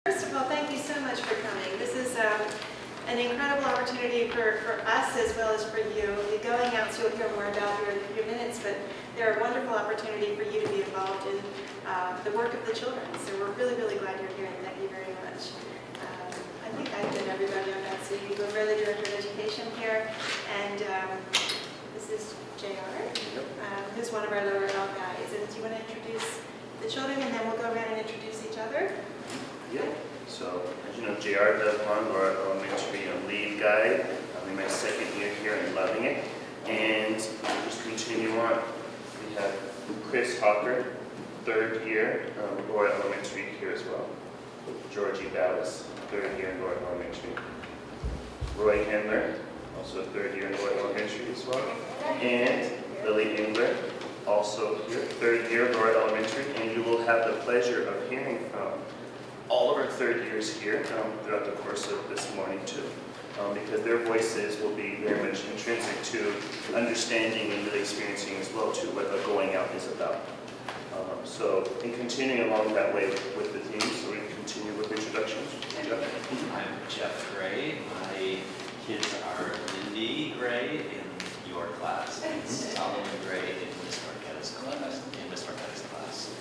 First of all, thank you so much for coming. This is an incredible opportunity for us as well as for you. You're going out, so you'll hear more about here in a few minutes, but they're a wonderful opportunity for you to be involved in the work of the children. So we're really, really glad you're here, and thank you very much. I think I've been everybody on that city. We're really Director of Education here, and this is JR, who's one of our lower L guys. And do you want to introduce the children, and then we'll go around and introduce each other? Yeah. So, as you know, JR Devlon, our elementary lead guide. I'm in my second year here and loving it. And we'll just continue on. We have Chris Hawker, third year, Laura Elementary here as well. Georgie Ballas, third year in Laura Elementary. Roy Hendler, also third year in Laura Elementary as well. And Lily Engler, also here, third year Laura Elementary. And you will have the pleasure of hearing from all of our third years here throughout the course of this morning too, because their voices will be very much intrinsic to understanding and really experiencing as well too what going out is about. So in continuing along that way with the team, so we can continue with introductions. I'm Jeff Gray. My kids are Lindy Gray in your class and Solomon Gray in Miss Marquetta's class,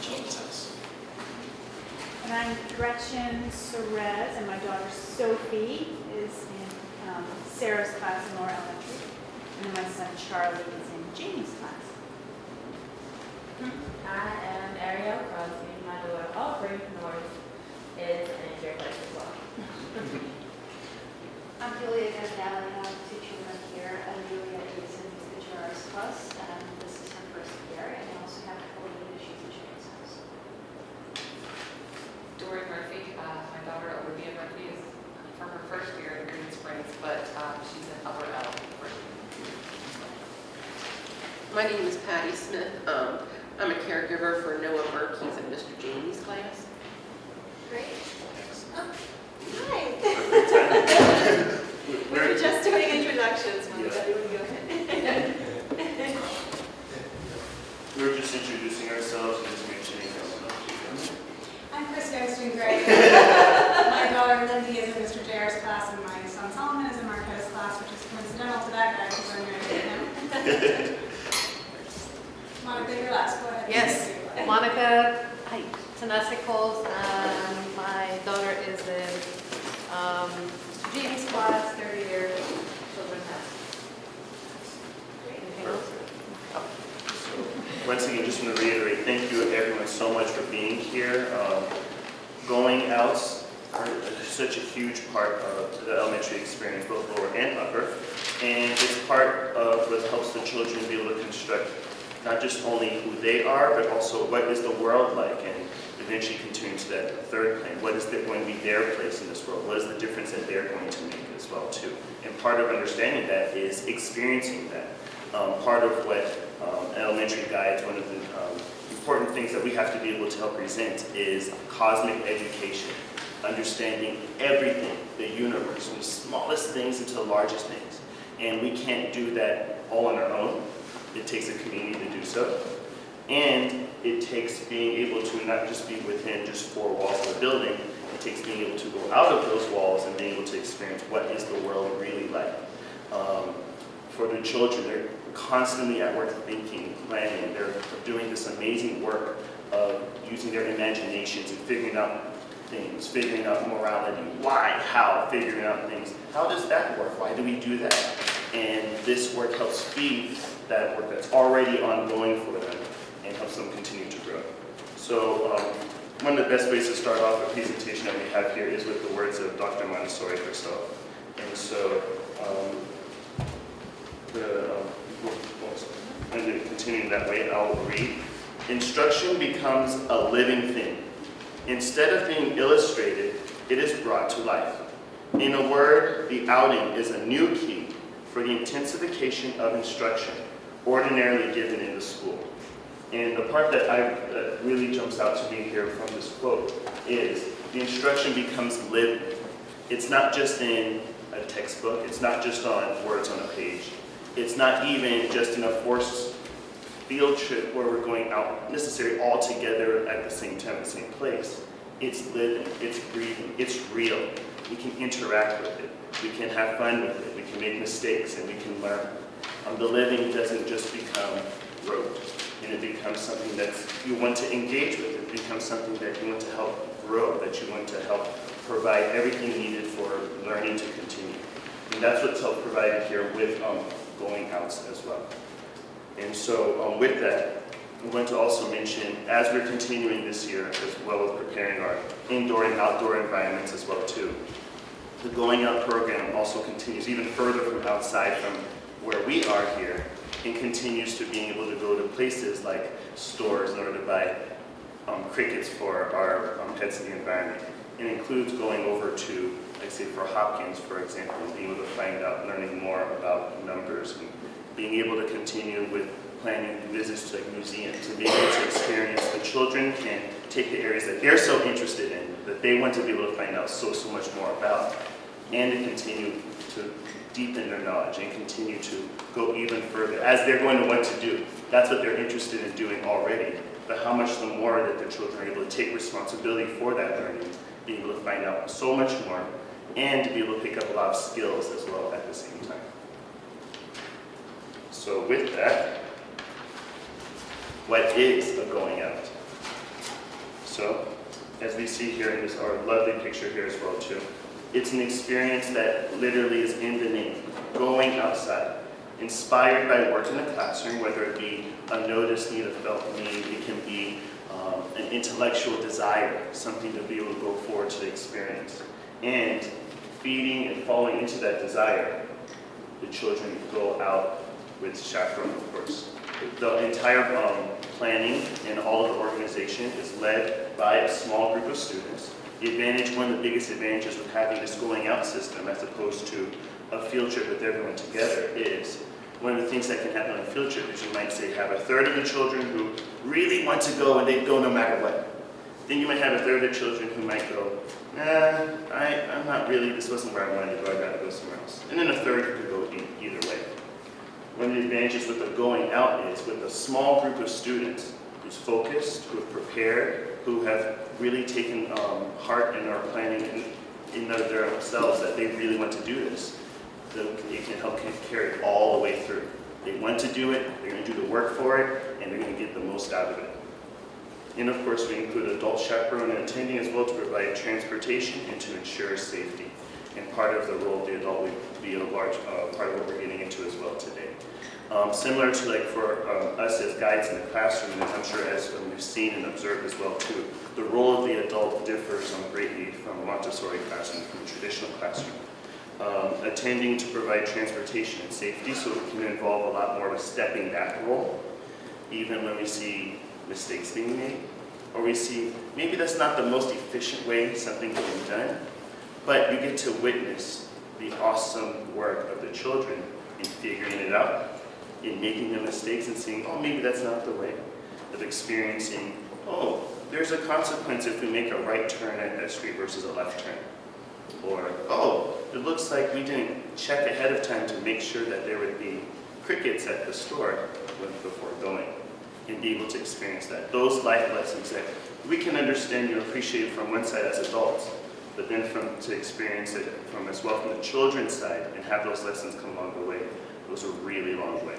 Children's House. And I'm Gretchen Serez, and my daughter Sophie is in Sarah's class in Laura Elementary. And then my son Charlie is in Jamie's class. I am Ariel Crosby. My daughter Aubrey Norris is in your class as well. I'm Julia Gazdali. I have two children here. Julia is in the JR's class, and this is her first year. And I also have a couple of issues in Sharon's house. Dory Murphy, my daughter Olivia Murphy is from her first year in Green Springs, but she's in Upper L. My name is Patty Smith. I'm a caregiver for Noah Burke. He's in Mr. Jamie's class. Great. Hi. We were just doing introductions. Monica, you want to go ahead? We were just introducing ourselves and just mentioning I'm Chris Ghostin Gray. My daughter Lindy is in Mr. JR's class, and my son Solomon is in Marquetta's class, which is coincidental to that guy because I'm married to him. Monica, you're last. Go ahead. Yes, Monica Tanasicols. My daughter is in Mr. Jamie's class, third year, Children's House. Anything else? Once again, just want to reiterate, thank you everyone so much for being here. Going outs are such a huge part of the elementary experience, both lower and upper, and it's part of what helps the children be able to construct not just only who they are, but also what is the world like, and eventually continue to that third plane. What is going to be their place in this world? What is the difference that they're going to make as well too? And part of understanding that is experiencing that. Part of what elementary guides, one of the important things that we have to be able to help present is cosmic education, understanding everything, the universe, from the smallest things into the largest things. And we can't do that all on our own. It takes a community to do so. And it takes being able to not just be within just four walls of a building, it takes being able to go out of those walls and being able to experience what is the world really like. For the children, they're constantly at work thinking, planning. They're doing this amazing work of using their imaginations and figuring out things, figuring out morality, why, how, figuring out things. How does that work? Why do we do that? And this work helps feed that work that's already ongoing for them and helps them continue to grow. So one of the best ways to start off a presentation that we have here is with the words of Dr. Montessori herself. And so, and continuing that way, I'll read. Instruction becomes a living thing. Instead of being illustrated, it is brought to life. In a word, the outing is a new key for the intensification of instruction ordinarily given in the school. And the part that really jumps out to me here from this quote is the instruction becomes living. It's not just in a textbook, it's not just on words on a page. It's not even just in a forced field trip where we're going out necessarily all together at the same time, the same place. It's living, it's breathing, it's real. We can interact with it. We can have fun with it. We can make mistakes and we can learn. The living doesn't just become rote, and it becomes something that you want to engage with. It becomes something that you want to help grow, that you want to help provide everything needed for learning to continue. And that's what's helped provided here with going outs as well. And so with that, I'm going to also mention, as we're continuing this year, as well as preparing our indoor and outdoor environments as well too, the Going Out program also continues even further from outside from where we are here, and continues to being able to go to places like stores in order to buy crickets for our pets in the environment. It includes going over to, like say for Hopkins, for example, and being able to find out, learning more about numbers, and being able to continue with planning visits to like museums, and being able to experience. The children can take the areas that they're so interested in, that they want to be able to find out so much more about, and to continue to deepen their knowledge and continue to go even further as they're going to want to do. That's what they're interested in doing already, but how much the more that the children are able to take responsibility for that learning, being able to find out so much more, and to be able to pick up a lot of skills as well at the same time. So with that, what is a going out? So, as we see here in this our lovely picture here as well too, it's an experience that literally is in the name, going outside, inspired by work in the classroom, whether it be a noticed need, a felt need, it can be an intellectual desire, something to be able to go forward to the experience. And feeding and falling into that desire, the children go out with Chaperone, of course. The entire planning and all of the organization is led by a small group of students. The advantage, one of the biggest advantages of having this going out system as opposed to a field trip with everyone together is, one of the things that can happen on a field trip is you might say have a third of the children who really want to go and they go no matter what. Then you might have a third of the children who might go, I'm not really, this wasn't where I wanted to go, I gotta go somewhere else. And then a third who could go either way. One of the advantages with the going out is with a small group of students who's focused, who have prepared, who have really taken heart in our planning in themselves that they really want to do this. It can help carry it all the way through. They want to do it, they're going to do the work for it, and they're going to get the most out of it. And of course, we include adult chaperone and attending as well to provide transportation and to ensure safety. And part of the role of the adult will be a large part of what we're getting into as well today. Similar to like for us as guides in the classroom, and I'm sure as we've seen and observed as well too, the role of the adult differs greatly from Montessori classroom, from the traditional classroom. Attending to provide transportation and safety, so it can involve a lot more of a stepping back role, even when we see mistakes being made, or we see maybe that's not the most efficient way something can be done, but you get to witness the awesome work of the children in figuring it out, in making the mistakes and seeing, oh, maybe that's not the way, of experiencing, oh, there's a consequence if we make a right turn at that street versus a left turn. Or, oh, it looks like we didn't check ahead of time to make sure that there would be crickets at the store before going, and be able to experience that. Those life lessons that we can understand and appreciate from one side as adults, but then to experience it from as well from the children's side and have those lessons come along the way, goes a really long way.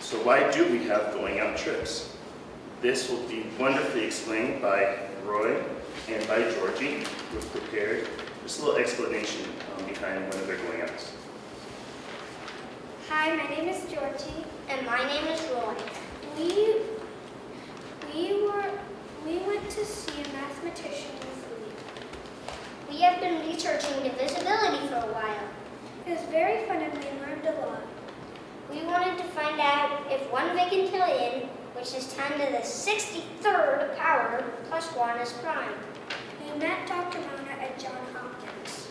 So why do we have going out trips? This will be wonderfully explained by Roy and by Georgie, who have prepared just a little explanation behind one of their going outs. Hi, my name is Georgie. And my name is Roy. We went to see a mathematician this week. We have been researching divisibility for a while. It was very fun and we learned a lot. We wanted to find out if 1 vigintillion, which is 10 to the 63rd power, plus 1 is prime. We met Dr. Mona at Johns Hopkins.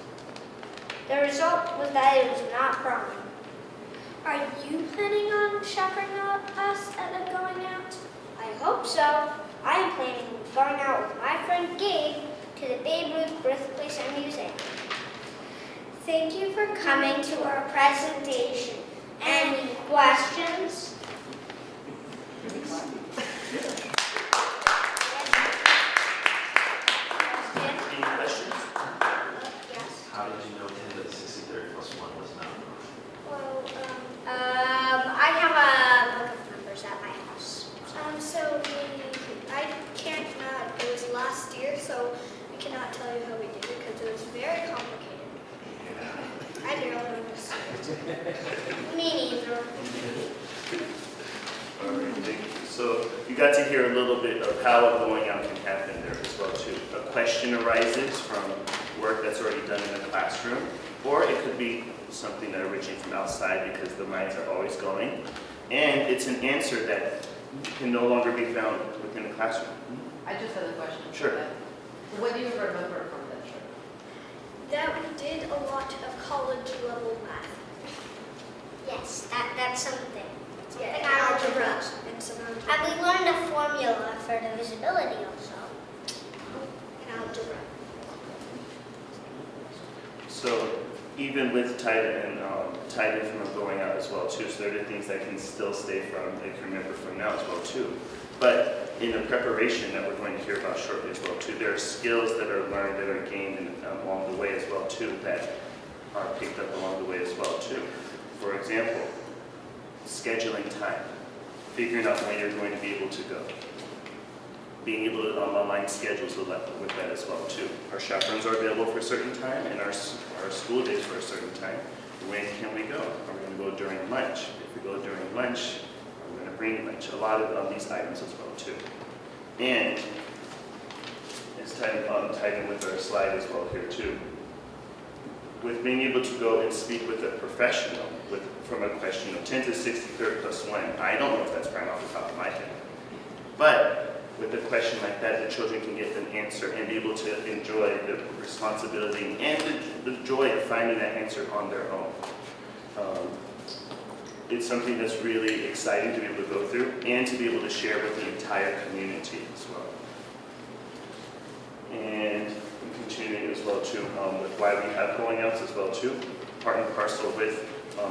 The result was that it was not prime. Are you planning on chaperoning us at a going out? I hope so. I am planning on going out with my friend Gabe to the Babe Ruth Birthplace and Museum. Thank you for coming to our presentation. Any questions? last year, so we cannot tell you how we did it because it was very complicated. I barely understood. Me neither. All right, thank you. So you got to hear a little bit of how going out can happen there as well too. A question arises from work that's already done in the classroom, or it could be something that originates from outside because the minds are always going. And it's an answer that can no longer be found within the classroom. I just had a question. Sure. What do you remember from that trip? That we did a lot of college level math. Yes, that's something. Yeah, and algebra. And some algebra. And we learned a formula for divisibility also. And algebra. So even with tied in from going out as well too, so there are things that can still stay from, they can remember from now as well too. But in the preparation that we're going to hear about shortly as well too, there are skills that are learned, that are gained along the way as well too, that are picked up along the way as well too. For example, scheduling time, figuring out when you're going to be able to go, being able to align schedules with that as well too. Our chaperones are available for a certain time, and our school days for a certain time. When can we go? Are we going to go during lunch? If we go during lunch, are we going to bring lunch? A lot of these items as well too. And it's tied in with our slide as well here too. With being able to go and speak with a professional from a question of 10 to 63rd plus 1, I don't know if that's right off the top of my head. But with a question like that, the children can get an answer and be able to enjoy the responsibility and the joy of finding that answer on their own. It's something that's really exciting to be able to go through and to be able to share with the entire community as well. And continuing as well too with why we have going outs as well too. Part and parcel with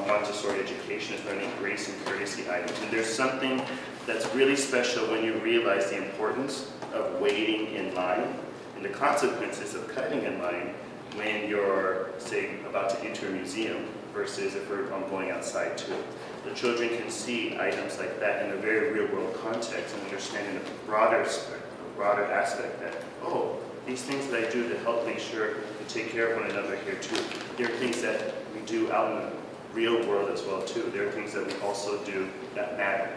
Montessori education is learning grace and courtesy items. And there's something that's really special when you realize the importance of waiting in line and the consequences of cutting in line when you're, say, about to enter a museum versus if we're going outside too. The children can see items like that in a very real world context and understanding the broader aspect that, oh, these things that I do to help make sure to take care of one another here too. There are things that we do out in the real world as well too. There are things that we also do that matter.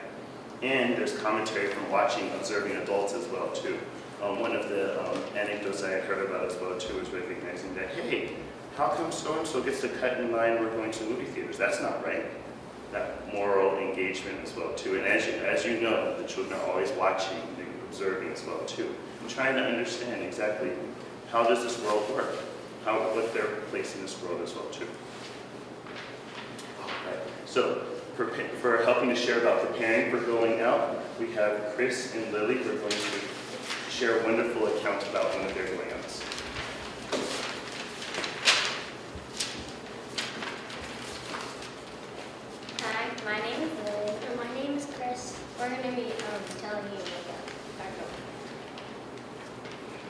And there's commentary from watching, observing adults as well too. One of the anecdotes I had heard about as well too was recognizing that, hey, how come so-and-so gets to cut in line we're going to movie theaters? That's not right. That moral engagement as well too. And as you know, the children are always watching and observing as well too. And trying to understand exactly how does this world work? What their place in this world as well too. Right. So for helping to share about preparing for going out, we have Chris and Lily who are going to share a wonderful account about one of their going outs. Hi, my name is Lily. And my name is Chris. We're going to be telling you about our going.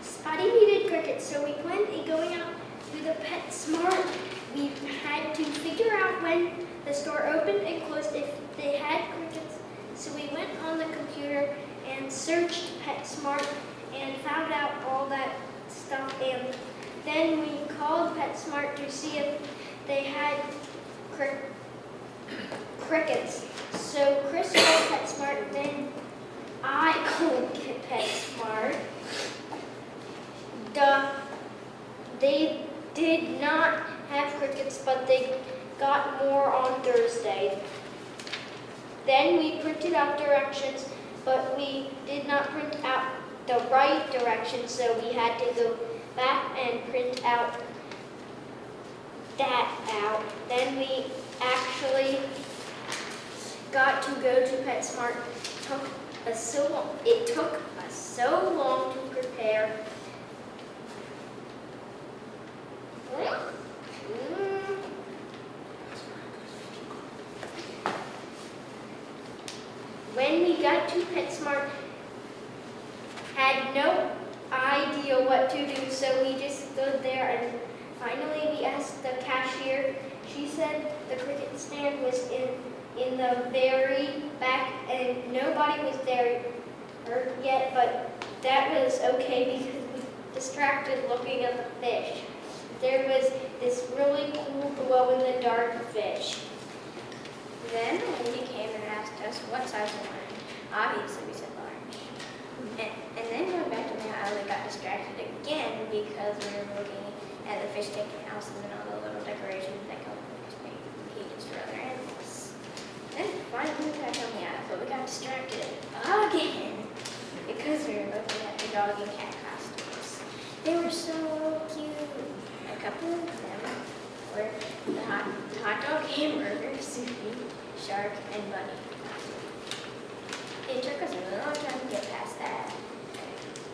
Spotty needed crickets, so we planned a going out to the PetSmart. We had to figure out when the store opened and closed if they had crickets. So we went on the computer and searched PetSmart and found out all that stuff. And then we called PetSmart to see if they had crickets. So Chris called PetSmart, then I called PetSmart. They did not have crickets, but they got more on Thursday. Then we printed out directions, but we did not print out the right directions, so we had to go back and print out that out. Then we actually got to go to PetSmart. It took us so long to prepare. When we got to PetSmart, had no idea what to do, so we just stood there and finally we asked the cashier. She said the cricket stand was in the very back and nobody was there yet, but that was okay because distracted looking at the fish. There was this really cool glow-in-the-dark fish. Then the lady came and asked us what size we wanted. Obviously, we said large. And then going back to the aisle, we got distracted again because we were looking at the fish tank houses and all the little decorations that come with the fish tank cages for other animals. Then finally we got on the aisle, but we got distracted again because we were looking at the dog and cat costumes. They were so cute. A couple of them were the hot dog, hamburger, Soupy, shark, and bunny. It took us a really long time to get past that.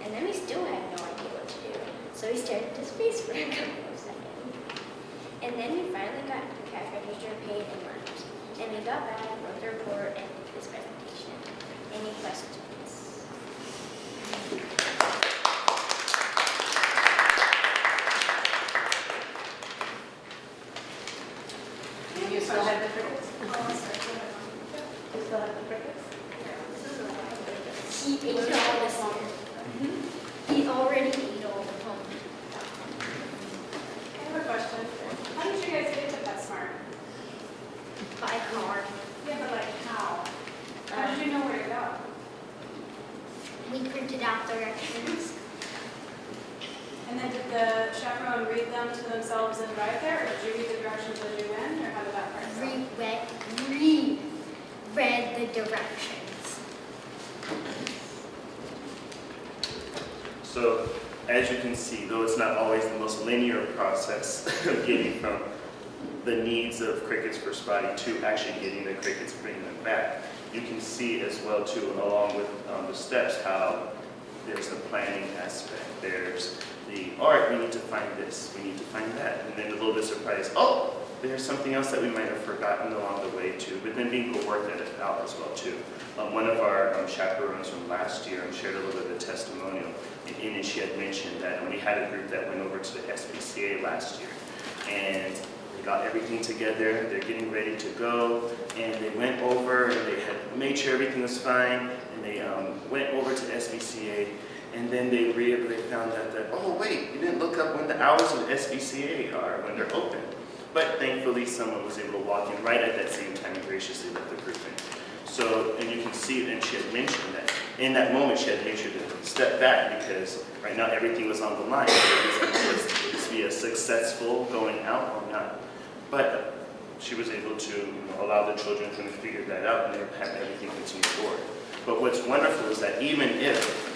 And then we still had no idea what to do. So we stared into space for a couple of seconds. And then we finally got to the cash register, paid, and left. And we got back, wrote the report, and did this presentation. Any questions? You still have the crickets? Oh, sorry, go ahead. You still have the crickets? He ate all this year. He already ate all the home. I have a question. How did you guys get to PetSmart? By car. Yeah, but like how? How did you know where to go? We printed out directions. And then did the chaperone read them to themselves and arrive there, or did you read the directions as you went, or how did that work? Read the directions. So, as you can see, though it's not always the most linear process of getting from the needs of crickets for Spotty to actually getting the crickets, bringing them back, you can see as well too, along with the steps, how there's the planning aspect. There's the, all right, we need to find this, we need to find that, and then a little bit surprised, oh, there's something else that we might have forgotten along the way too, but then being able to work that out as well too. One of our chaperones from last year shared a little bit of a testimonial, and she had mentioned that we had a group that went over to the SPCA last year, and they got everything together, they're getting ready to go, and they went over and they had made sure everything was fine, and they went over to SPCA, and then they found out that, oh wait, you didn't look up when the hours of the SPCA are, when they're open. But thankfully, someone was able to walk in right at that same time and graciously let the group in. So, and you can see, and she had mentioned that in that moment, she had made sure to step back because right now everything was on the line. Was this be a successful going out or not? But she was able to allow the children to figure that out and have everything continue forward. But what's wonderful is that even if,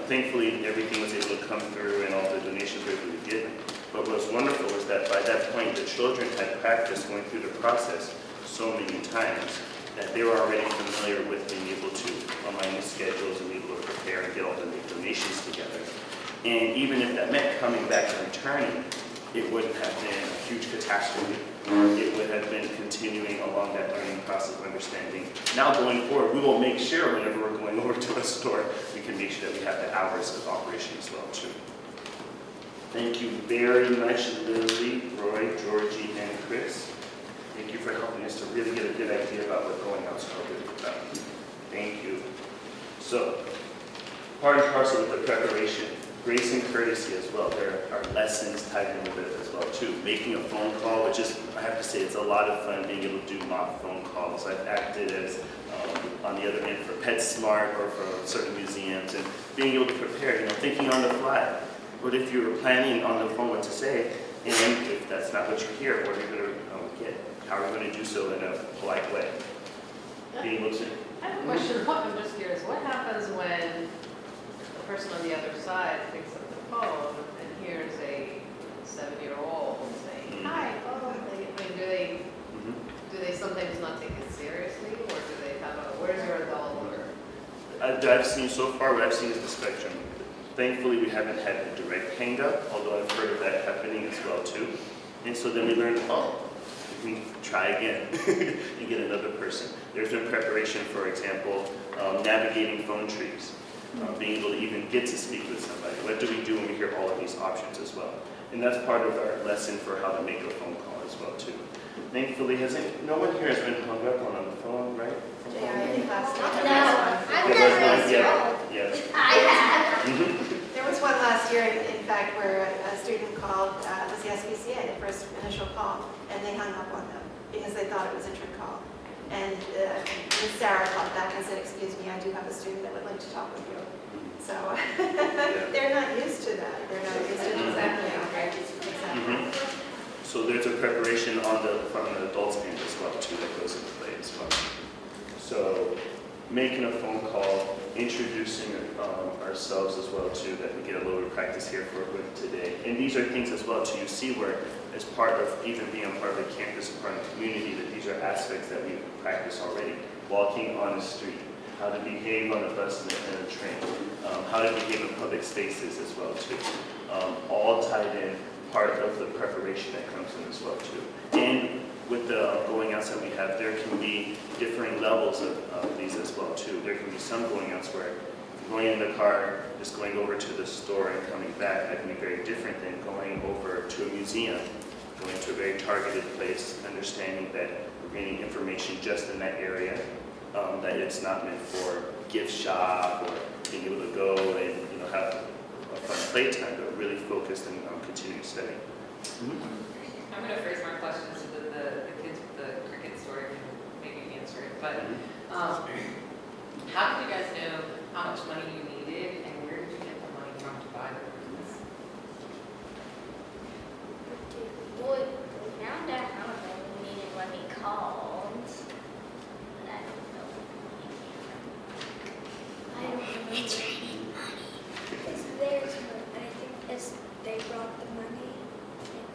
thankfully everything was able to come through and all the donations were able to be given. But what's wonderful is that by that point, the children had practiced going through the process so many times that they were already familiar with being able to align the schedules and be able to prepare and get all the donations together. And even if that meant coming back and returning, it wouldn't have been a huge catastrophe. It would have been continuing along that learning process of understanding. Now going forward, we will make sure whenever we're going over to a store, we can make sure that we have the hours of operation as well too. Thank you very much, Lily, Roy, Georgie, and Chris. Thank you for helping us to really get a good idea about what going out is really about. Thank you. So, part and parcel with the preparation, grace and courtesy as well. There are lessons tied in with it as well too. Making a phone call, which is, I have to say, it's a lot of fun being able to do mock phone calls. I've acted as on the other end for PetSmart or for certain museums and being able to prepare, thinking on the fly. What if you were planning on the phone what to say, and if that's not what you hear, what are you going to get? How are you going to do so in a polite way? Being able to. I have a question. I'm just curious. What happens when the person on the other side picks up the phone and hears a 7-year-old saying, "Hi, oh," do they sometimes not take it seriously, or do they have a? Where's your adult? Or I've seen so far. What I've seen is the spectrum. Thankfully, we haven't had a direct hang-up, although I've heard of that happening as well, too. And so then we learned, we can try again and get another person. There's been preparation, for example, navigating phone trees, being able to even get to speak with somebody. What do we do when we hear all of these options as well? And that's part of our lesson for how to make a phone call as well, too. Thankfully, no one here has been hung up on the phone, right? No, I've never been Yes. I have. There was one last year, and fact, where a student called, it was the SPCA, the first initial call, and they hung up on them because they thought it was a trick call. And Ms. Sarah called back and said, excuse me, I do have a student that would like to talk with you. So they're not used to that. They're not used to exactly. So there's a preparation from the adults end as well too that goes into play as well. So making a phone call, introducing ourselves as well too, that we get a little bit of practice here with today. And these are things as well too, you see where as part of even being a part of the campus, part of the community, that these are aspects that we practice already. Walking on the street, how to behave on a bus and a train, how to behave in public spaces as well too. All tied in, part of the preparation that comes in as well too. And with the going outs that we have, there can be differing levels of these as well too. There can be some going outs where going in the car, just going over to the store and coming back, that can be very different than going over to a museum, going to a very targeted place, understanding that we're getting information just in that area, that it's not meant for gift shop or being able to go and have a fun playtime, but really focused and continuing studying. I'm going to phrase my question so that the kids with the cricket story can maybe answer it. But how did you guys know how much money you needed, and where did you get the money from to buy the crickets? Well, we found out how much we needed when we called. But I don't know where we came from. I don't remember. It's raining money. It's theirs, but I think they brought the money.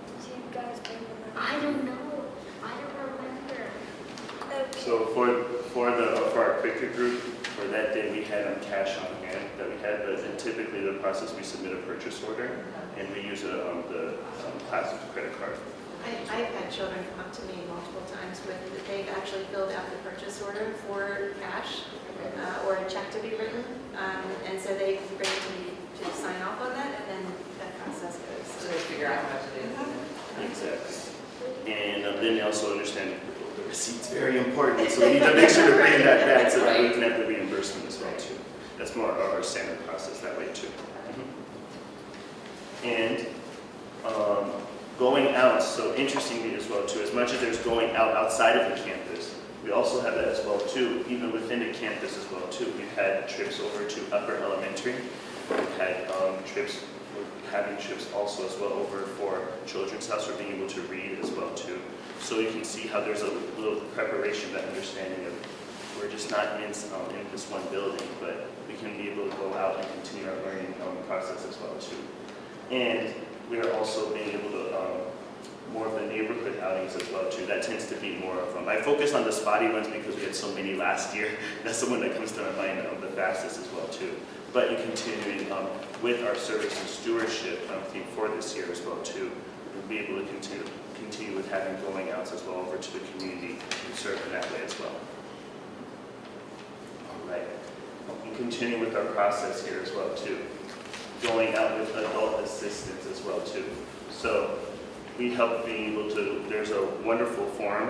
Did you guys bring the money? I don't know. I don't remember. Okay. So for our cricket group, for that day we had cash on hand that we had, but then typically the process we submit a purchase order and we use the classic credit card. I've had children come up to me multiple times with that they've actually filled out the purchase order for cash or a check to be written, and so they bring it to me to sign off on that, and then that process goes. So they figure out how much it is. Exactly. And then they also understand the receipt's very important, so we need to make sure to bring that back so that we can have the reimbursement as well too. That's more of our standard process that way too. And going out, so interestingly as well too, as much as there's going out outside of the campus, we also have that as well too, even within the campus as well too. We've had trips over to upper elementary. We've had trips, we're having trips also as well over for Children's House for being able to read as well too. So you can see how there's a little preparation, that understanding of we're just not in this one building, but we can be able to go out and continue our learning process as well too. And we are also being able to more of the neighborhood outings as well too. That tends to be more of I focus on the spotty ones because we had so many last year. That's the one that comes to my mind the fastest as well too. But in continuing with our service and stewardship theme for this year as well too, we'll be able to continue with having going outs as well over to the community and serve in that way as well. All right. And continue with our process here as well too. Going out with adult assistance as well too. So we help being able to, there's a wonderful form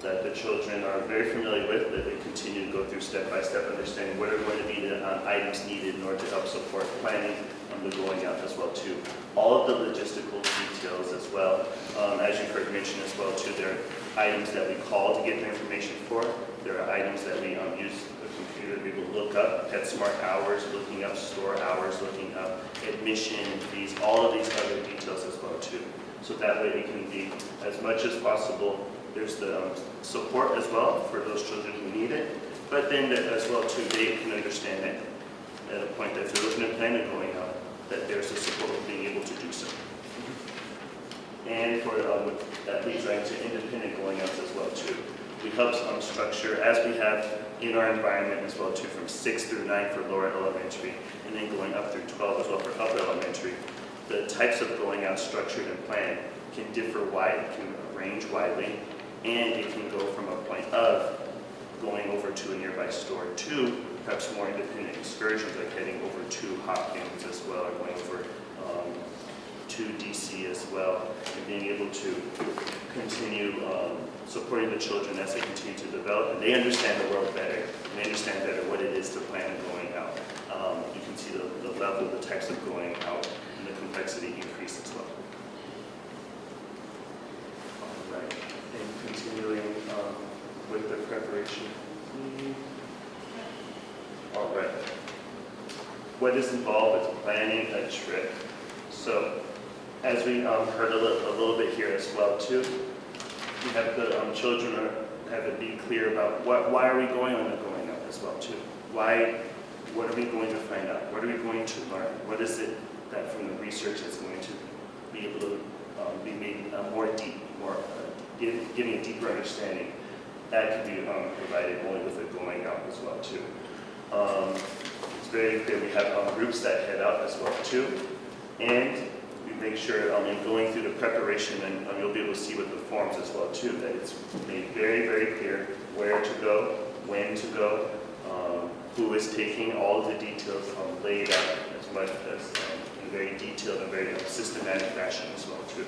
that the children are very familiar with, that they continue to go through step-by-step understanding what are going to be the items needed in order to help support planning the going out as well too. All of the logistical details as well, as you've heard mentioned as well too, there are items that we call to get the information for. There are items that we use the computer to be able to look up, PetSmart hours, looking up store hours, looking up admission fees, all of these other details as well too. So that way we can be, as much as possible, there's the support as well for those children who need it, but then as well too, they can understand that at a point that if they're looking at planning going out, that there's the support of being able to do so. And for that leads right into independent going outs as well too. We help structure, as we have in our environment as well too, from 6 through 9 for lower elementary, and then going up through 12 as well for upper elementary. The types of going out structured and planned can differ can range widely, and it can go from a point of going over to a nearby store to perhaps more independent excursions, like heading over to Hopkins as well, or going over to DC as well, and being able to continue supporting the children as they continue to develop, and they understand the world better, and they understand better what it is to plan going out. You can see the level, the types of going out, and the complexity increase as well. All right, and continuing with the preparation. All right. What is involved with planning a trip? So, as we heard a little bit here as well too, we have the children have to be clear about why are we going on and going out as well too. What are we going to find out? What are we going to learn? What is it that from the research that's going to be able to be made getting a deeper understanding that can be provided only with it going out as well too. It's very clear we have groups that head out as well too, and we make sure in going through the preparation, and you'll be able to see with the forms as well too, that it's made very, very clear where to go, when to go, who is taking all of the details laid out as much as in a very detailed and very systematic fashion as well too.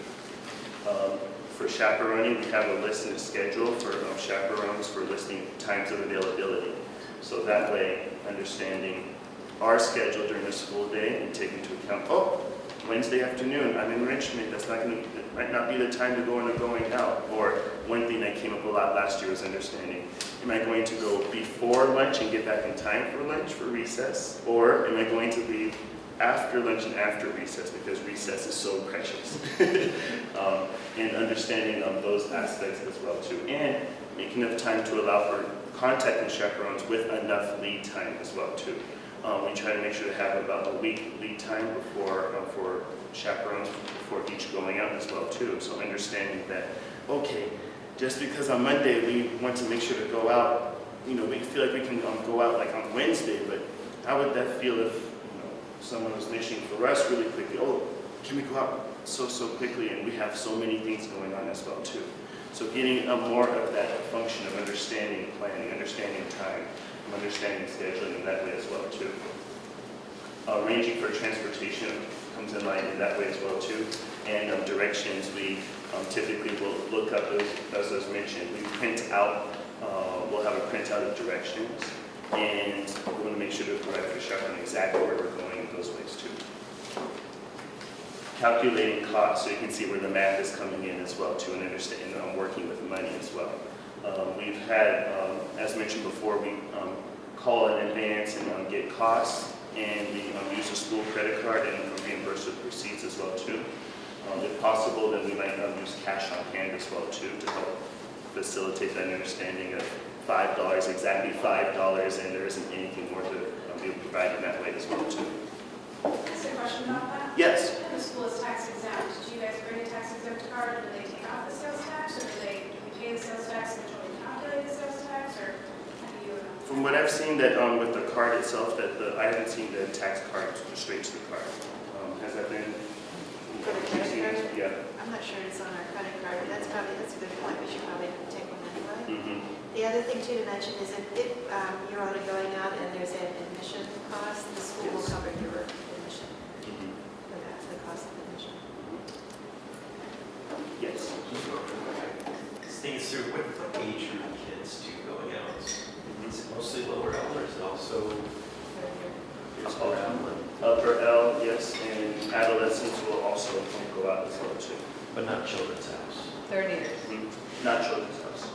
For chaperoning, we have a list and a schedule for chaperones for listing times of availability. So that way, understanding our schedule during the school day and taking into account, Wednesday afternoon, I'm in Richmond, it might not be the time to go on or going out. Or one thing that came up a lot last year was understanding, am I going to go before lunch and get back in time for lunch, for recess? Or am I going to leave after lunch and after recess, because recess is so precious? And understanding those aspects as well too. And making enough time to allow for contacting chaperones with enough lead time as well too. We try to make sure to have about a week lead time before for chaperones before each going out as well too. So understanding that, okay, just because on Monday we want to make sure to go out, we feel like we can go out like on Wednesday, but how would that feel if someone was mentioning for us really quickly, can we go out so quickly, and we have so many things going on as well too. So getting more of that function of understanding planning, understanding time, understanding scheduling in that way as well too. Arranging for transportation comes in line in that way as well too. And directions, we typically will look up those, as was mentioned. We print out, we'll have a printout of directions, and we want to make sure to provide for the chaperone exactly where we're going in those ways too. Calculating costs, so you can see where the math is coming in as well too, and understanding working with money as well. We've had, as mentioned before, we call in advance and get costs, and we use a school credit card and reimburse with receipts as well too. If possible, then we might use cash on hand as well too to help facilitate that understanding of $5, exactly $5, and there isn't anything more to be provided in that way as well too. Can I ask a question about that? Yes. The school is tax exempt. Do you guys bring a tax exempt card? Do they take off the sales tax, or do we pay the sales tax and totally calculate the sales tax, or how do you? From what I've seen that with the card itself, that I haven't seen the tax card straight to the card. Has that been? For the credit card? Yeah. I'm not sure it's on our credit card, but that's a good point. We should probably take one anyway. Mm-hmm. The other thing too to mention is if you're already going out and there's an admission cost, the school will cover your admission for that, the cost of admission. Yes. Things through what age group of kids do going out? Is it mostly lower L, or is it also upper L? Upper L, yes, and adolescents will also go out as well too. But not children's house. Third years. Not children's house.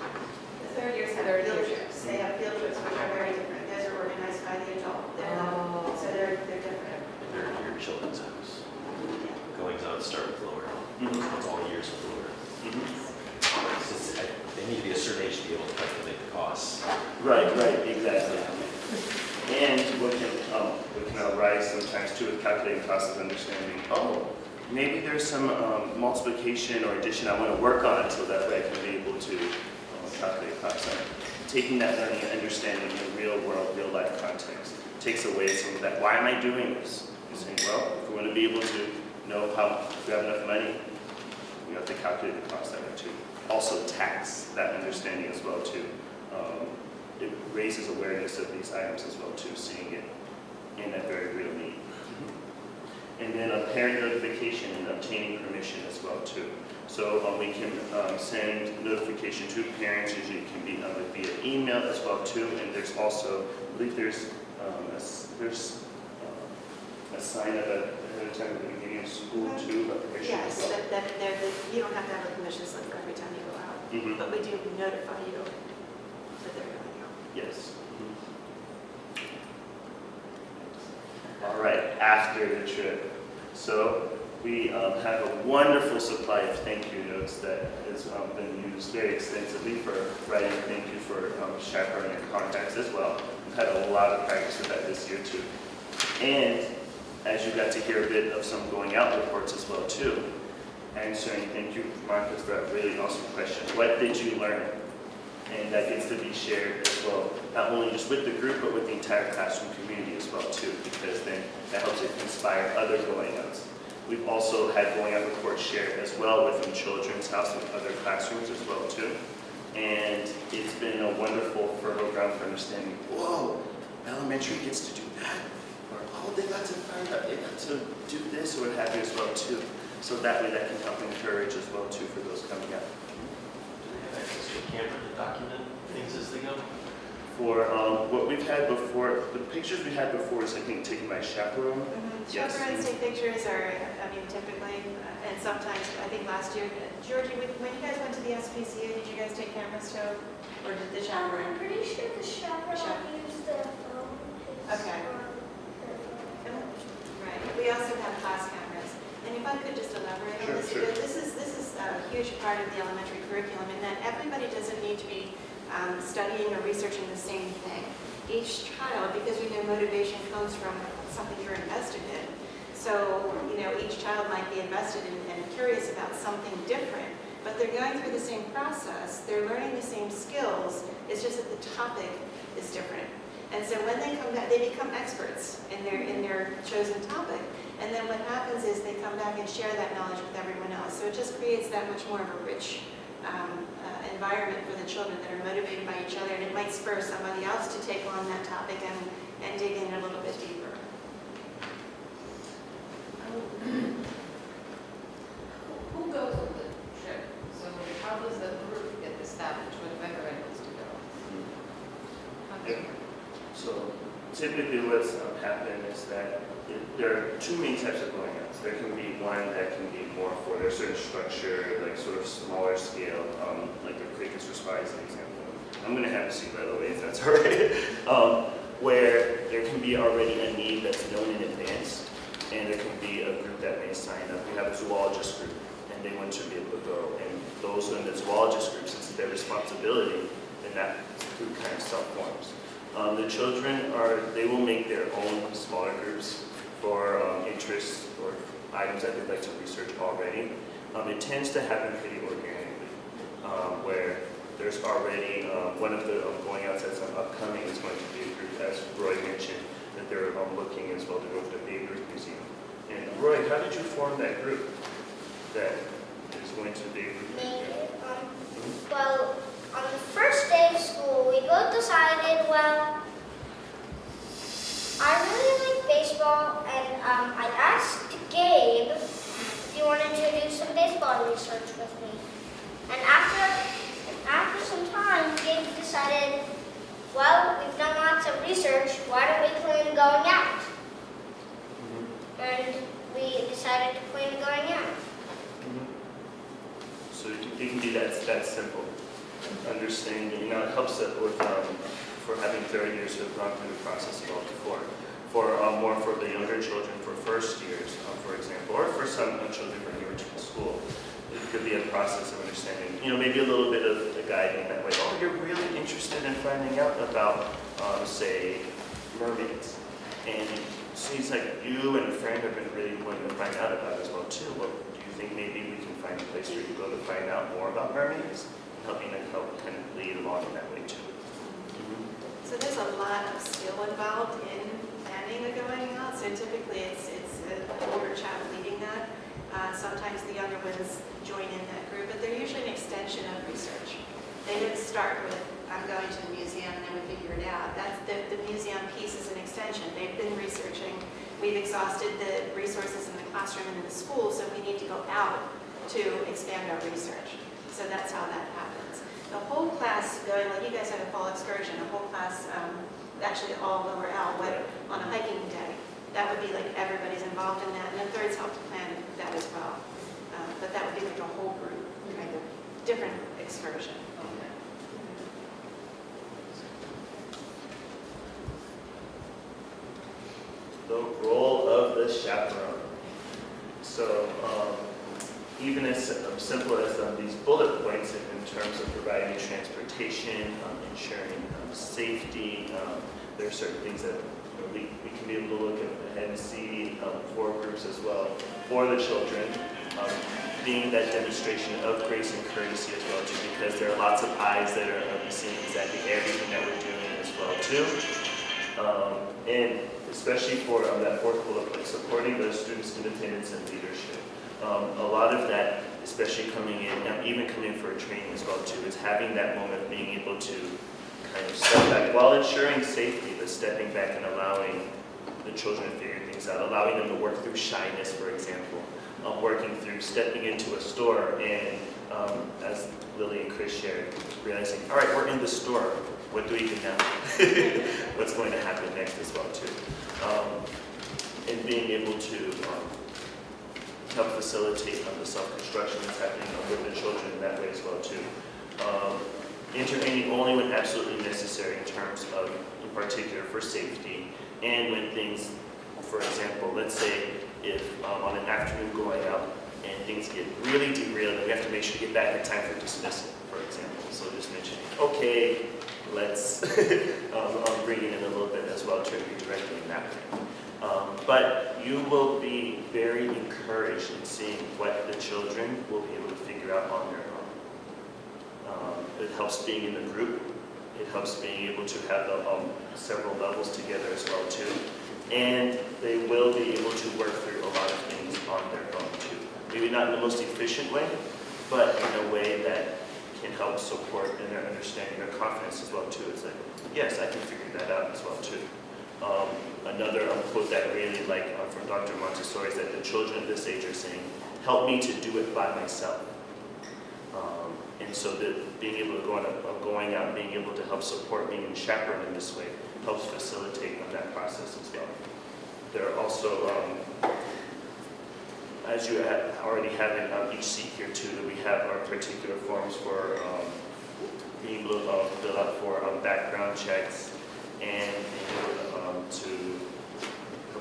The third years have field trips. They have field trips which are very different. Those are organized by the adult. They're not, so they're different. Third year children's house. Goings out start with lower L. It's all years with lower L. They need to be a certain age to be able to calculate the costs. Right, exactly. And what can arise sometimes too with calculating costs is understanding, maybe there's some multiplication or addition I want to work on, so that way I can be able to calculate costs. Taking that learning and understanding in real world, real life context takes away some of that, why am I doing this? You're saying, well, if we want to be able to know how we have enough money, we have to calculate the cost that way too. Also tax, that understanding as well too. It raises awareness of these items as well too, seeing it in a very real need. And then parent notification and obtaining permission as well too. So we can send notification to parents. Usually it can be via email as well too. And there's also, I believe there's a sign of ahead of time at the beginning of county school too, a permission as Yes, well? you don't have to have a permission slip for every time you go out, Mhm. but we do notify you that they're going out. Yes. All right, after the trip. So we have a wonderful supply of thank you notes that has been used very extensively for writing thank you for chaperone and contacts as well. We've had a lot of practice with that this year too. And as you got to hear a bit of some going out reports as well too, answering, thank you Martha for that really awesome question. What did you learn? And that gets to be shared as well, not only just with the group, but with the entire classroom community as well too, because then that helps it inspire other going outs. We've also had going out reports shared as well within Children's House and other classrooms as well too. And it's been a wonderful fertile ground for understanding, whoa, elementary gets to do that? Or, oh, they got to find out, they got to do this or what have you as well too. So that way that can help encourage as well too for those coming out. Do they have access to a camera to document things as they go? For what we've had before, the pictures we had before is I think taken by Chaperone. Yes. Chaperones take pictures are, I mean, typically, and sometimes, I think last year, Georgie, when you guys went to the SPCA, did you guys take cameras too? Or did the chaperone? I'm pretty sure the chaperone used the phone. Okay. Right, we also have class cameras. And if I could just elaborate on this a Sure. bit, this is a huge part of the elementary curriculum in that everybody doesn't need to be studying or researching the same thing. Each child, because we know motivation comes from something you're invested in, so, each child might be invested in and curious about something different, but they're going through the same process, they're learning the same skills, it's just that the topic is different. And so when they come back, they become experts in their chosen topic. And then what happens is they come back and share that knowledge with everyone else. So it just creates that much more of a rich environment for the children that are motivated by each other. And it might spur somebody else to take on that topic and dig in a little bit deeper. Who goes on the trip? So how does the group get established when whoever else to go? How does it work? So typically what's happened is that there are two main types of going outs. There can be one that can be more for their certain structure, like sort of smaller scale, like the Crickets or Spies, an example. I'm going to have a seat, by the way, if that's all right. Where there can be already a need that's known in advance, and there can be a group that may sign up. We have a zoologist group, and they want to be able to go. And those in the zoologist group, since it's their responsibility, then that group kind of self-forms. The children they will make their own smaller groups for interests or items that they'd like to research already. It tends to happen pretty organically, where there's already one of the going outs that's upcoming is going to be a group, as Roy mentioned, that they're looking as well to go to the Babe Ruth Museum. And Roy, how did you form that group that is going to the Babe Ruth Museum? Well, on the first day of school, we both decided, well, I really like baseball, and I asked Gabe if he wanted to do some baseball research with me. And after some time, Gabe decided, well, we've done lots of research, why don't we plan going out? And we decided to plan going out. So it can be that simple. Understanding, it helps it with for having 30 years who have gone through the process of all before. For more for the younger children, for first years, for example, or for some children who are newer to the school, it could be a process of understanding, maybe a little bit of a guiding that way. Oh, you're really interested in finding out about, say, mermaids. And it seems like you and a friend have been really wanting to find out about it as well too. Well, do you think maybe we can find a place where you go to find out more about mermaids? Helping them help kind of lead along in that way too. So there's a lot of skill involved in planning a going out. So typically it's an older child leading that. Sometimes the younger ones join in that group, but they're usually an extension of research. They didn't start with, I'm going to the museum and then we figure it out. That's the museum piece is an extension. They've been researching. We've exhausted the resources in the classroom and in the school, so we need to go out to expand our research. So that's how that happens. The whole class going, like you guys had a fall excursion, the whole class, actually all lower L, went on a hiking day. That would be like everybody's involved in that, and the thirds help to plan different excursion. The role of the chaperone. So even as simple as these bullet points in terms of providing transportation, ensuring safety, there are certain things that we can be able to look ahead and see for groups as well, for the children, being that demonstration of grace and courtesy as well too, because there are lots of eyes that are seeing exactly everything that we're doing as well too. And especially for that fourth bullet point, supporting those students in attendance and leadership. A lot of that, especially coming in, even coming for a training as well too, is having that moment of being able to kind of step back while ensuring safety, but stepping back and allowing the children to figure things out, allowing them to work through shyness, for example, working through stepping into a store and, as Lily and Chris shared, realizing, all right, we're in the store. What do we do now? What's going to happen next as well too? And being able to help facilitate the self-construction that's happening with the children in that way as well too. Intervening only when absolutely necessary in terms of, in particular, for safety, and when things, for example, let's say if on an afternoon going out and things get really derailed, and we have to make sure to get back in time for dismissal, for example. So just mentioning, okay, let's bring it in a little bit as well to redirect in that way. But you will be very encouraged in seeing what the children will be able to figure out on their own. It helps being in the group. It helps being able to have several levels together as well too. And they will be able to work through a lot of things on their own too. Maybe not in the most efficient way, but in a way that can help support in their understanding, their confidence as well too. It's like, yes, I can figure that out as well too. Another quote that I really like from Dr. Montessori is that the children at this age are saying, help me to do it by myself. And so that being able to going out and being able to help support being a chaperone in this way helps facilitate on that process as well. There are also, as you already have in each seat here too, that we have our particular forms for being able to fill out for background checks and being able to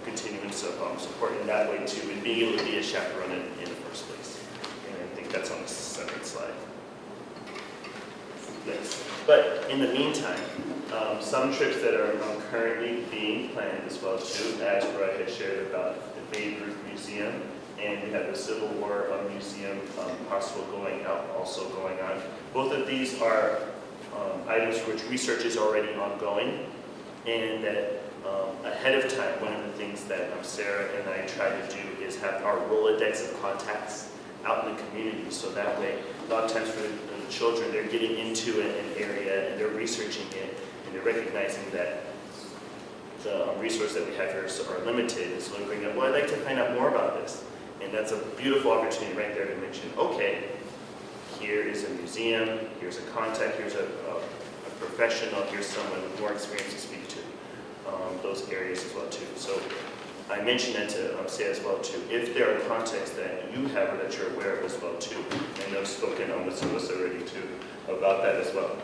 continue and support in that way too, and being able to be a chaperone in the first place. And I think that's on the second slide. Yes. But in the meantime, some trips that are currently being planned as well too, as Roy had shared about the Babe Ruth Museum, and we have the Civil War Museum possible going out, also going on. Both of these are items for which research is already ongoing, and that ahead of time, one of the things that Sarah and I try to do is have our Rolodex of contacts out in the community, so that way, a lot of times for the children, they're getting into an area and they're researching it, and they're recognizing that the resources that we have here are limited, and so they're going, well, I'd like to find out more about this. And that's a beautiful opportunity right there to mention, okay, here is a museum, here's a contact, here's a professional, here's someone with more experience to speak to those areas as well too. So I mentioned that to say as well too, if there are contacts that you have or that you're aware of as well too, and I've spoken with some of us already too about that as well,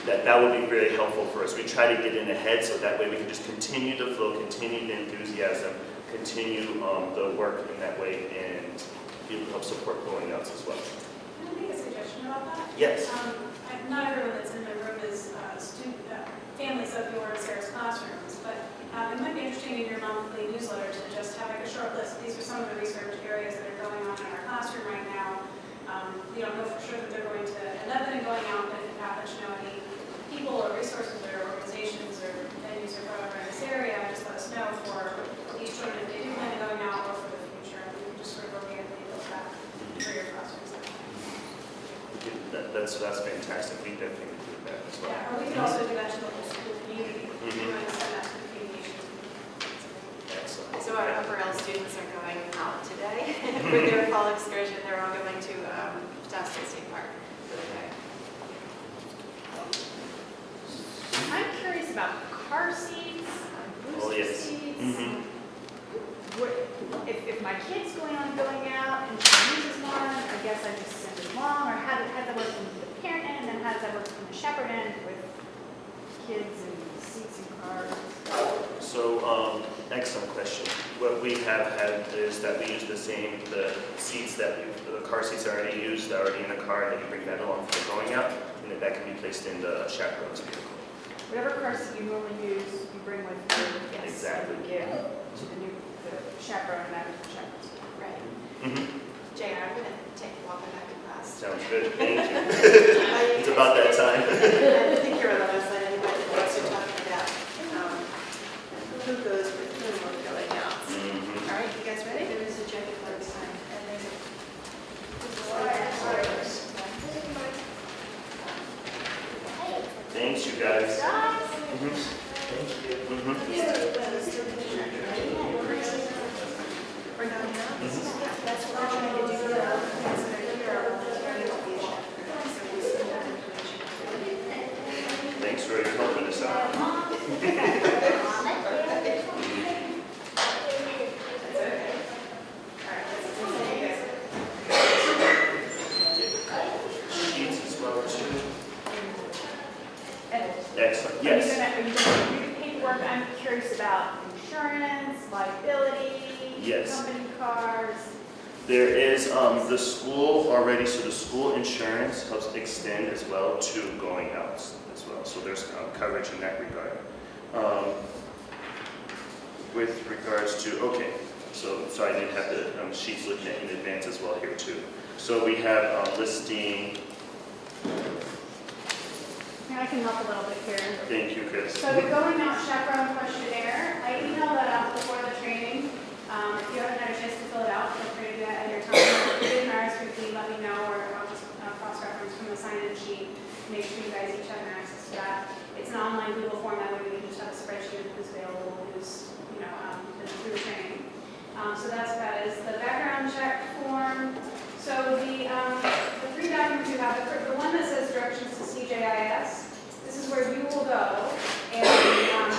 that would be very helpful for us. We try to get in ahead so that way we can just continue the flow, continue the enthusiasm, continue the work in that way, and be able to help support going outs as well. Can I make a suggestion about that? Yes. Not everyone that's in the room is families of your Sarah's classrooms, but it might be interesting in your monthly newsletter to just have like a short list. These are some of the research areas that are going on in our classroom right now. We don't know for sure that they're going to end up in going out, but if you happen to know any people or resources or organizations or venues or whatever in this area, just let us know for these children if they do plan on going out or for the future. We can just sort of organically build that for your classrooms. That's fantastic. We definitely do that as well. Yeah, or we can also do that to the whole school community. If you want to send that to the communications. Excellent. So our Upper L students are going out today for their fall excursion. They're all going to Tasco State Park for the day. I'm curious about car seats, booster seats. If my kid's going out and she uses one, I guess I just send a along, or how does that work from the parent end, and then how does that work from the chaperone end with kids and seats and cars? So, excellent question. What we have had is that we use the seats the car seats are already used, they're already in the car, and then you bring that along for going out, and then that can be placed in the chaperone's vehicle. Whatever car seat you normally use, you bring with you. Yes, Exactly. and you give to the chaperone, and that is the chaperone's. Right. Mm-hmm. JR, I'm gonna take a walk back to class. Sounds good, thank you. It's about that time. I think you're on the last line anyway, the ones you're talking about. Who goes with whom when going out. Mhm. All right, you guys ready? There is a jacket card sign, and there's a. Thanks, you guys. Mhm. Thank you. Mhm. We're going out? Mhm. That's what we're trying to do now. So you're going to be a chaperone, so we send that information. Thanks for helping us out. Sheets as well too. Excellent, yes. Are you gonna do the paperwork? I'm curious about insurance, liability, Yes. company cars. There is the school already, so the school insurance helps extend as well to going out as well. So there's coverage in that regard. With regards to, okay, so I didn't have the sheets looking at in advance as well here too. So we have listing, I can help a little bit here. thank you, Chris. So the going out chaperone questionnaire, I emailed that out before the training. If you haven't had a chance to fill it out, feel free to do that at your time. If you didn't RSVP, let me know, or I'll just cross-reference from the sign-in sheet. Make sure you guys each have access to that. It's an online Google form, that way we can just have a spreadsheet of who's available, who's, been through the training. So that's what that is. The background check form. So the three documents you have, the one that says directions to CJIS, this is where you will go and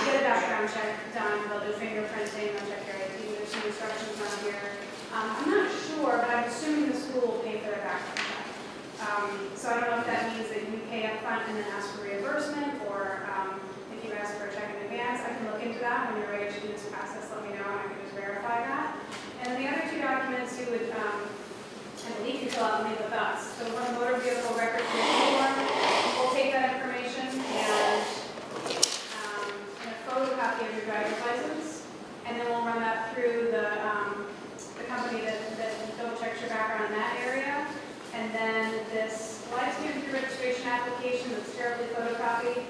get a background check done. They'll do fingerprinting, they'll check your ID, there's some instructions on here. I'm not sure, but I'm assuming the school will pay for their background check. So I don't know if that means that you pay up front and then ask for reimbursement, or if you ask for a check in advance. I can look into that. When you're ready to do this process, let me know and I can just verify that. And then the other two documents you would, I believe you fill out and leave with us. So one motor vehicle record form, we'll take that information and a photocopy of your driver's license, and then we'll run that through the company that double checks your background in that area. And then this live student pre-registration application that's terribly photocopied.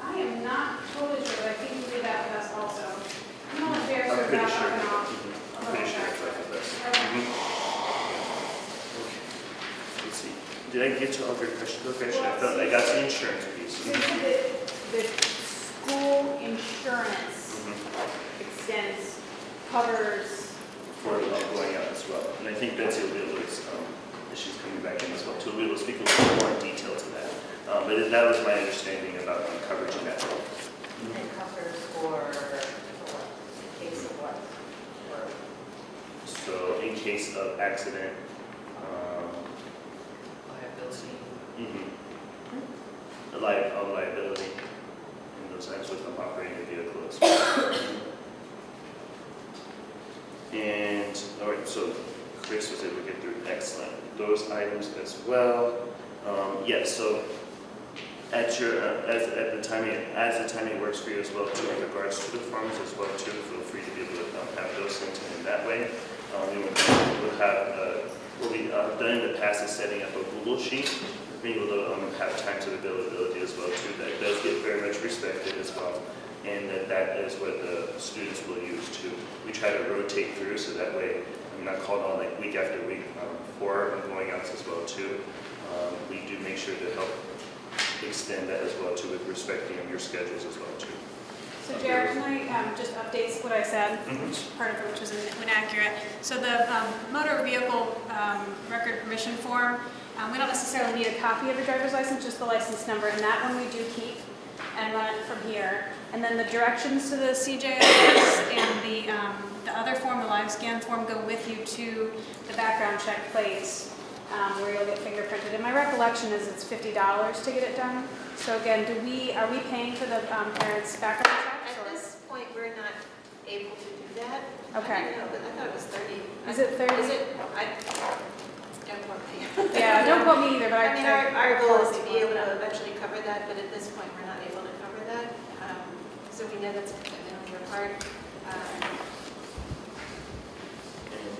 I am not totally sure, but I think you do that with us also. I'm not sure if I'm it's pretty up sure. and off. I'm pretty sure it's like this. Okay. Okay. Let's see. Did I get to all your questions? I got the insurance piece. So the school insurance extends, covers. For going out as well. And I think Betsy will be able to, she's coming back in as well too, we'll be able to speak a little more in detail to that. But that was my understanding about coverage in that. And covers for what? In case of what? So in case of accident, Liability. liability, and those items with them operating the vehicle as well. And, all right, so Chris was able to get through excellent those items as well. Yes, so at your as the timing works for you as well too, in regards to the forms as well too. Feel free to be able to have those sent in that way. We'll have what we done in the past is setting up a Google sheet, being able to have times of availability as well too. That does get very much respected as well, and that is what the students will use too. We try to rotate through so that way I'm not called on like week after week for going out as well too. We do make sure to help extend that as well too, with respecting your schedules as well too. So Jared, can I just update what I said, part of it which was inaccurate. So the motor vehicle record permission form, we don't necessarily need a copy of your driver's license, just the license number, and that one we do keep and run it from here. And then the directions to the CJIS and the other form, the live scan form, go with you to the background check place. where you'll get fingerprinted. And my recollection is it's $50 to get it done. So again, are we paying for the parents' background checks? At or- this point, we're not able to do that. Okay. I don't know, but I thought it was 30. Is it 30? Is it? Don't quote me. Yeah, don't quote me either, but I mean, our goal is to be able to. to eventually cover that, but at this point, we're not able to cover that. So we know that's a commitment on your part. And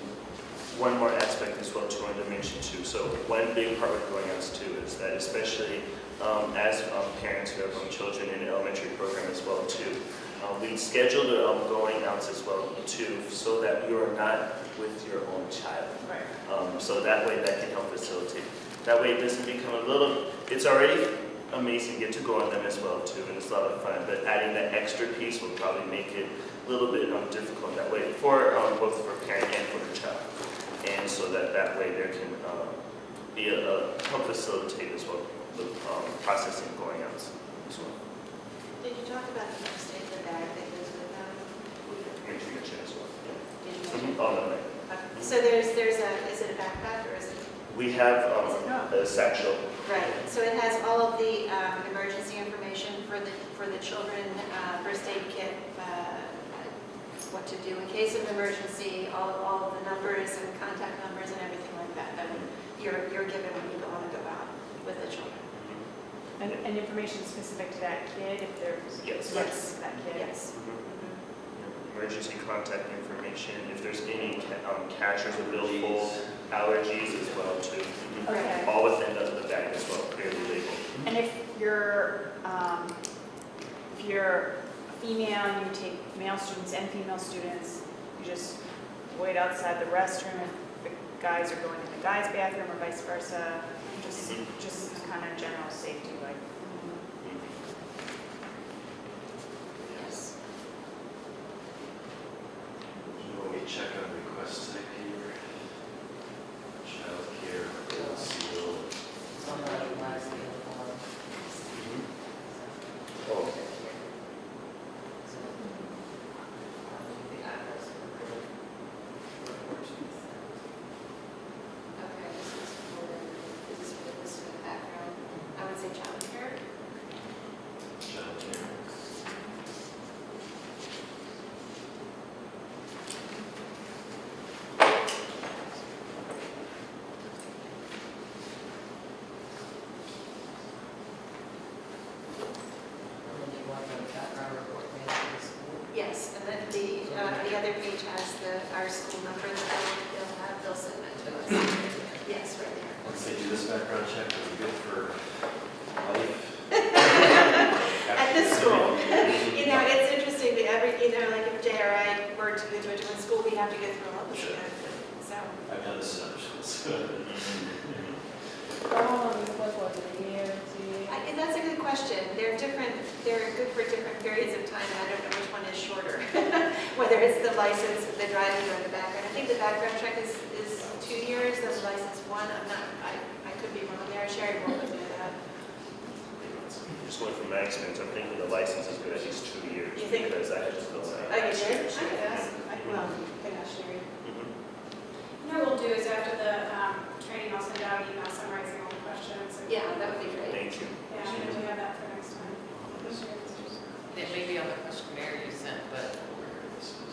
one more aspect as well, too, I wanted to mention too. So one big part with going outs too is that especially as parents who have children in the elementary program as well too, we scheduled going outs as well too, so that you are not with your own child. Right. So that way that can help facilitate. That way it doesn't become a little, it's already amazing get to go on them as well too, and it's a lot of fun, but adding that extra piece will probably make it a little bit difficult that way for both for parent and for the child. And so that way there can be help facilitate as well the processing going out as well. Did you talk about the first aid, the bag that goes with them? Make sure you mention as well. Did you Yeah. mention? Oh, no, no. Okay. So there's is it a backpack or is it? We have a satchel. Right, so it has all of the emergency information for the children, first aid kit, what to do in case of emergency, all of the numbers and contact numbers and everything like that that you're given when you want to go out with the children. And information specific to that kid, if there's Yes. yes. To that kid. Yes. Emergency contact information, if there's any catchers available, allergies as well too. Okay. All within the bag as well, clearly labeled. And if you're female and you take male students and female students, you just wait outside the restroom if the guys are going in the guys' bathroom or vice versa. Just kind of general safety, like. Yes. When we check on requests type here, childcare, seal. Oh, Okay, this is for the background. I would say childcare. Childcare. Yes, and then the other page has our school number that they'll send that to us. Yes, right there. Once they do this background check, it'll be good for life. At the school. You know, it's interesting, like if Jay or I were to go to a different school, we have to go through all this. Sure. So, I've done this in other schools. that's a good question. They're good for different periods of time, and I don't know which one is shorter. Whether it's the license, the driving, or the background. I think the background check is 2 years, the license 1. I could be wrong there. Sherry will look into that. just going from my experience, I'm thinking the license is good at least 2 years. You think- Because I had to fill that out. Oh, you did? I could ask. Well, you could ask Sherry. Mhm. You know what we'll do is after the training, I'll send out an email summarizing all the questions. Yeah, that would be great. Thank you. Yeah, and we have that for next time. It may be on the questionnaire you sent, but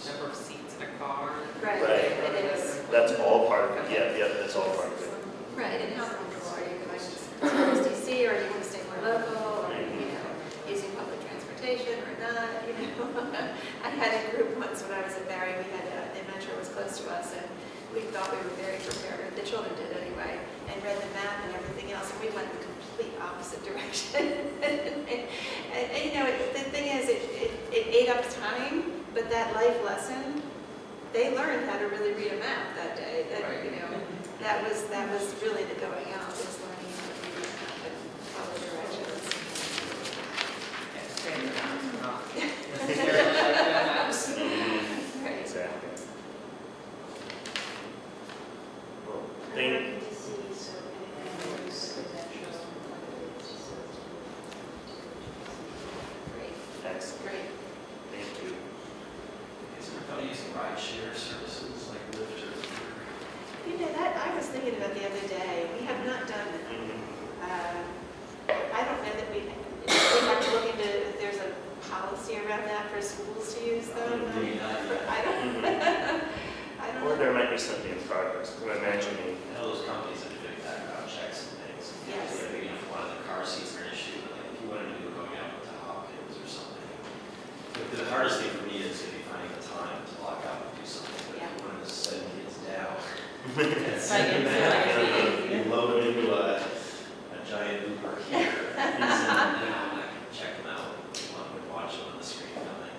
number of seats in a car. Right. Right. It is. That's all part of it. Yeah, that's all part of it. Right, and how comfortable are you going to SDC, or do you want to stay more local, or, using public transportation or not, I had a group once when I was at Barry, we had, the metro was close to us, and we thought we were very prepared, the children did anyway, and read the map and everything else, and we went the complete opposite direction. The thing is, it ate up time, but that life lesson, they learned how to really read a map that day, that was really the going out, is learning how to read a map and follow directions. Right. Exactly. Well, thank Great, Excellent. great. Thank you. Is there about using ride share services like Lyft or Uber? That, I was thinking about the other day, we have not done that. I don't know that we have to look into if there's a policy around that for schools to use though. Maybe not yet. I don't, I don't Or know. there might be something in progress. I'm imagining. I know those companies that are doing background checks and things. Yes. Like, you know, if one of the car seats are an issue, like if you wanted to do going out to Hopkins or something. The hardest thing for me is to be finding the time to log out and do something. But if you wanted to send kids down, and send them back, you load them into a giant Uber here, and send them down, I can check them out, and watch them on the screen coming.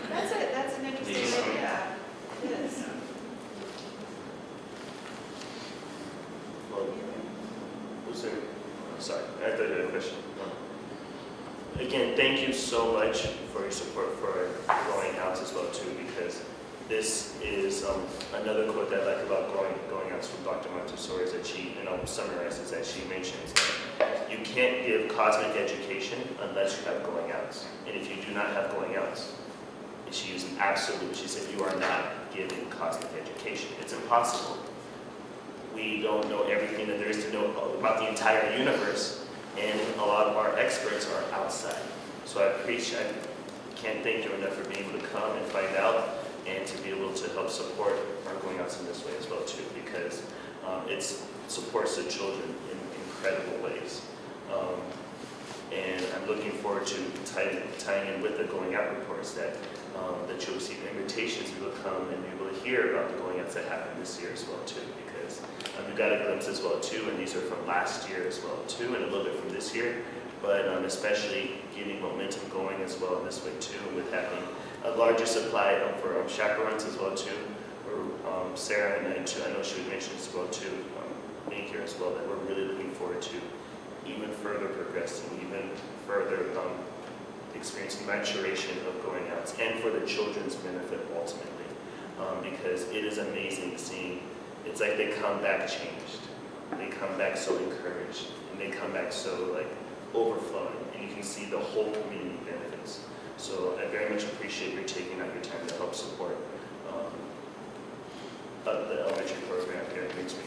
That's an interesting idea. It is. Well, was there, sorry, I thought you had a question. Again, thank you so much for your support for our going outs as well too, because this is another quote that I like about going outs from Dr. Montessori is that she, and I'll summarize this, that she mentions that you can't give cosmic education unless you have going outs. And if you do not have going outs, and she used an absolute, she said you are not giving cosmic education. It's impossible. We don't know everything that there is to know about the entire universe, and a lot of our experts are outside. So I can't thank you enough for being able to come and find out and to be able to help support our going outs in this way as well too, because it supports the children in incredible ways. And I'm looking forward to tying in with the going out reports that you'll receive invitations, you will come and be able to hear about the going outs that happened this year as well too, because we got a glimpse as well too, and these are from last year as well too, and a little bit from this year, but especially getting momentum going as well in this way too, with having a larger supply for chaperones as well too, or Sarah and I too, I know she would mention as well too, being here as well, that we're really looking forward to even further progressing, even further experiencing maturation of going outs, and for the children's benefit ultimately, because it is amazing seeing, it's like they come back changed, they come back so encouraged, and they come back so like overflowing, and you can see the whole community benefits. So I very much appreciate your taking out your time to help support the elementary program here. It makes me